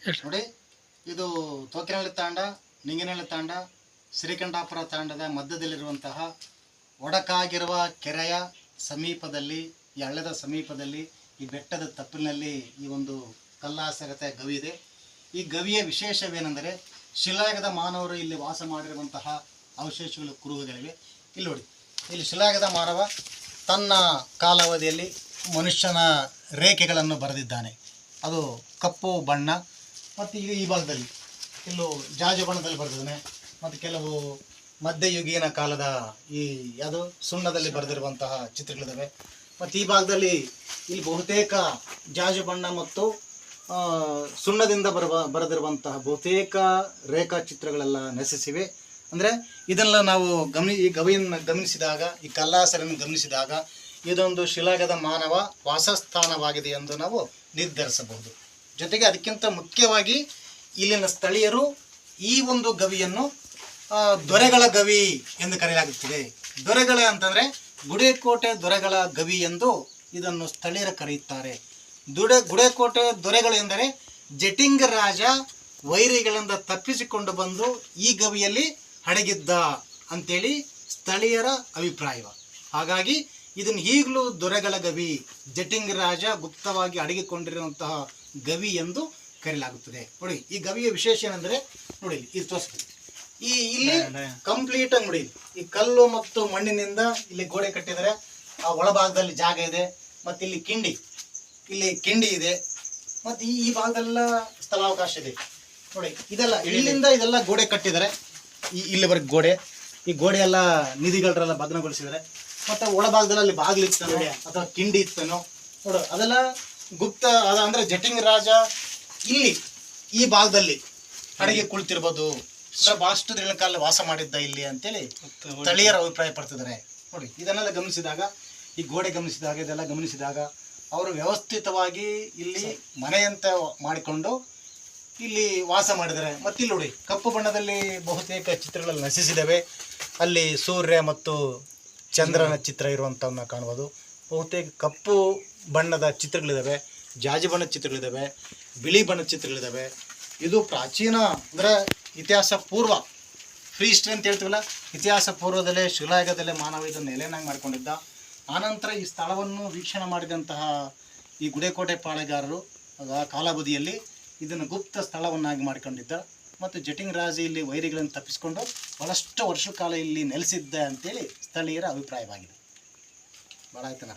ನೋಡಿ, ಇದು ತೋಕಿನಹಳ್ಳಿ ತಾಂಡ, ನಿಂಗಿನಹಳ್ಳಿ ತಾಂಡ, ಶ್ರೀಕಂಠಾಪುರ ತಾಂಡದ ಮಧ್ಯದಲ್ಲಿರುವಂತಹ ಒಡಕಾಗಿರುವ ಕೆರೆಯ ಸಮೀಪದಲ್ಲಿ, ಈ ಹಳ್ಳದ ಸಮೀಪದಲ್ಲಿ, ಈ ಬೆಟ್ಟದ ತಪ್ಪಲಿನಲ್ಲಿ ಈ ಒಂದು ಕಲ್ಲಾಸಗತೆ ಗವಿ ಇದೆ. ಈ ಗವಿಯ ವಿಶೇಷವೇನೆಂದರೆ, ಶಿಲಾಯುಗದ ಮಾನವರು ಇಲ್ಲಿ ವಾಸ ಮಾಡಿರುವಂತಹ ಅವಶೇಷಗಳು, ಕುರುಹುಗಳಿವೆ. ಇಲ್ಲಿ ನೋಡಿ, ಇಲ್ಲಿ ಶಿಲಾಯುಗದ ಮಾನವ ತನ್ನ ಕಾಲಾವಧಿಯಲ್ಲಿ ಮನುಷ್ಯನ ರೇಖೆಗಳನ್ನು ಬರೆದಿದ್ದಾನೆ. ಅದು ಕಪ್ಪು ಬಣ್ಣ. ಮತ್ತು ಈಗ ಈ ಭಾಗದಲ್ಲಿ ಕೆಲವು ಜಾಜು ಬಣ್ಣದಲ್ಲಿ ಬರೆದಿದ್ದಾನೆ. ಮತ್ತು ಕೆಲವು ಮಧ್ಯಯುಗೀನ ಕಾಲದ ಈ ಯಾವುದು ಸುಣ್ಣದಲ್ಲಿ ಬರೆದಿರುವಂತಹ ಚಿತ್ರಗಳಿದ್ದಾವೆ. ಮತ್ತು ಈ ಭಾಗದಲ್ಲಿ ಇಲ್ಲಿ ಬಹುತೇಕ ಜಾಜು ಬಣ್ಣ ಮತ್ತು ಸುಣ್ಣದಿಂದ ಬರೆದಿರುವಂತಹ ಬಹುತೇಕ ರೇಖಾಚಿತ್ರಗಳೆಲ್ಲ ನಶಿಸಿವೆ. ಅಂದರೆ ಇದೆಲ್ಲ ನಾವು ಈ ಗವಿಯನ್ನು ಗಮನಿಸಿದಾಗ, ಈ ಕಲ್ಲಾಸರನ್ನು ಗಮನಿಸಿದಾಗ ಇದೊಂದು ಶಿಲಾಯುಗದ ಮಾನವ ವಾಸಸ್ಥಾನವಾಗಿದೆ ಎಂದು ನಾವು ನಿರ್ಧರಿಸಬಹುದು. ಜೊತೆಗೆ ಅದಕ್ಕಿಂತ ಮುಖ್ಯವಾಗಿ ಇಲ್ಲಿನ ಸ್ಥಳೀಯರು ಈ ಒಂದು ಗವಿಯನ್ನು ದೊರೆಗಳ ಗವಿ ಎಂದು ಕರೆಯಲಾಗುತ್ತದೆ. ದೊರೆಗಳ ಅಂತಂದರೆ ಗುಡೇಕೋಟೆ ದೊರೆಗಳ ಗವಿ ಎಂದು ಇದನ್ನು ಸ್ಥಳೀಯರು ಕರೆಯುತ್ತಾರೆ. ಗುಡೇಕೋಟೆ ದೊರೆಗಳು ಎಂದರೆ ಜಟಿಂಗ ರಾಜ ವೈರಿಗಳಿಂದ ತಪ್ಪಿಸಿಕೊಂಡು ಬಂದು ಈ ಗವಿಯಲ್ಲಿ ಅಡಗಿದ್ದ ಅಂತೇಳಿ ಸ್ಥಳೀಯರ ಅಭಿಪ್ರಾಯ. ಹಾಗಾಗಿ ಇದನ್ನು ಈಗಲೂ ದೊರೆಗಳ ಗವಿ, ಜಟಿಂಗ ರಾಜ ಗುಪ್ತವಾಗಿ ಅಡಗಿಕೊಂಡಿರುವಂತಹ ಗವಿ ಎಂದು ಕರೆಯಲಾಗುತ್ತದೆ. ನೋಡಿ, ಈ ಗವಿಯ ವಿಶೇಷ ಏನೆಂದರೆ, ನೋಡಿ ಇದು ತೋರಿಸ್ತೀವಿ. ಇಲ್ಲಿ ಕಂಪ್ಲೀಟ್ ಆಗಿ ನೋಡಿ, ಈ ಕಲ್ಲು ಮತ್ತು ಮಣ್ಣಿನಿಂದ ಇಲ್ಲಿ ಗೋಡೆ ಕಟ್ಟಿದರೆ, ಆ ಒಳಭಾಗದಲ್ಲಿ ಜಾಗ ಇದೆ. ಮತ್ತು ಇಲ್ಲಿ ಕಿಂಡಿ ಇದೆ. ಮತ್ತು ಈ ಭಾಗದೆಲ್ಲ ಸ್ಥಳಾವಕಾಶ ಇದೆ. ನೋಡಿ, ಇದೆಲ್ಲ ಗೋಡೆ ಕಟ್ಟಿದ್ದಾರೆ. ಇಲ್ಲಿವರೆಗೆ ಗೋಡೆ, ಈ ಗೋಡೆ ಎಲ್ಲ ನಿಧಿಗಳೆಲ್ಲ ಭಗ್ನಗೊಳಿಸಿದ್ದಾರೆ. ಮತ್ತು ಒಳಭಾಗದಲ್ಲಿ ಅಲ್ಲಿ ಬಾಗಿಲಿತ್ತನೋ ಅಥವಾ ಕಿಂಡಿ ಇತ್ತನೋ ನೋಡು, ಅದೆಲ್ಲ ಗುಪ್ತ ಅಂದರೆ ಜಟಿಂಗ ರಾಜ ಇಲ್ಲಿ ಈ ಭಾಗದಲ್ಲಿ ಅಡಿಗೆ ಕುಳಿತಿರ್ಬೋದು, ಬಹಳಷ್ಟು ದಿನಗಳ ಕಾಲ ವಾಸ ಮಾಡಿದ್ದ ಇಲ್ಲಿ ಅಂತೇಳಿ ಸ್ಥಳೀಯರ ಅಭಿಪ್ರಾಯ ಪಡ್ತಿದ್ದಾರೆ. ನೋಡಿ, ಇದನ್ನೆಲ್ಲ ಗಮನಿಸಿದಾಗ, ಈ ಗೋಡೆ ಗಮನಿಸಿದಾಗ, ಇದೆಲ್ಲ ಗಮನಿಸಿದಾಗ ಅವರು ವ್ಯವಸ್ಥಿತವಾಗಿ ಇಲ್ಲಿ ಮನೆಯಂತ ಮಾಡಿಕೊಂಡು ಇಲ್ಲಿ ವಾಸ ಮಾಡಿದ್ದಾರೆ. ಮತ್ತು ಇಲ್ಲಿ ನೋಡಿ, ಕಪ್ಪು ಬಣ್ಣದಲ್ಲಿ ಬಹುತೇಕ ಚಿತ್ರಗಳಲ್ಲಿ ನಶಿಸಿದ್ದಾವೆ. ಅಲ್ಲಿ ಸೂರ್ಯ ಮತ್ತು ಚಂದ್ರನ ಚಿತ್ರ ಇರುವಂಥವನ್ನ ಕಾಣ್ಬೋದು. ಬಹುತೇಕ ಕಪ್ಪು ಬಣ್ಣದ ಚಿತ್ರಗಳಿದ್ದಾವೆ, ಜಾಜಿ ಬಣ್ಣದ ಚಿತ್ರಗಳಿದ್ದಾವೆ, ಬಿಳಿ ಬಣ್ಣದ ಚಿತ್ರಗಳಿದ್ದಾವೆ. ಇದು ಪ್ರಾಚೀನ ಅಂದರೆ ಇತಿಹಾಸ ಪೂರ್ವ, ಫ್ರೀ ಹಿಸ್ಟ್ರಿ ಅಂತ ಹೇಳ್ತೀವಲ್ಲ, ಇತಿಹಾಸ ಪೂರ್ವದಲ್ಲೇ ಶಿಲಾಯುಗದಲ್ಲೇ ಮಾನವ ಇದನ್ನು ನೆಲೆನಾಗಿ ಮಾಡಿಕೊಂಡಿದ್ದ. ಆನಂತರ ಈ ಸ್ಥಳವನ್ನು ವೀಕ್ಷಣೆ ಮಾಡಿದಂತಹ ಈ ಗುಡೇಕೋಟೆ ಪಾಳೆಗಾರರು ಕಾಲಾವಧಿಯಲ್ಲಿ ಇದನ್ನು ಗುಪ್ತ ಸ್ಥಳವನ್ನಾಗಿ ಮಾಡಿಕೊಂಡಿದ್ದ. ಮತ್ತು ಜಟಿಂಗ ರಾಜ ಇಲ್ಲಿ ವೈರಿಗಳನ್ನು ತಪ್ಪಿಸಿಕೊಂಡು ಬಹಳಷ್ಟು ವರ್ಷ ಕಾಲ ಇಲ್ಲಿ ನೆಲೆಸಿದ್ದ ಅಂತೇಳಿ ಸ್ಥಳೀಯರ ಅಭಿಪ್ರಾಯವಾಗಿದೆ. ಭಾಳ ಆಯ್ತನ.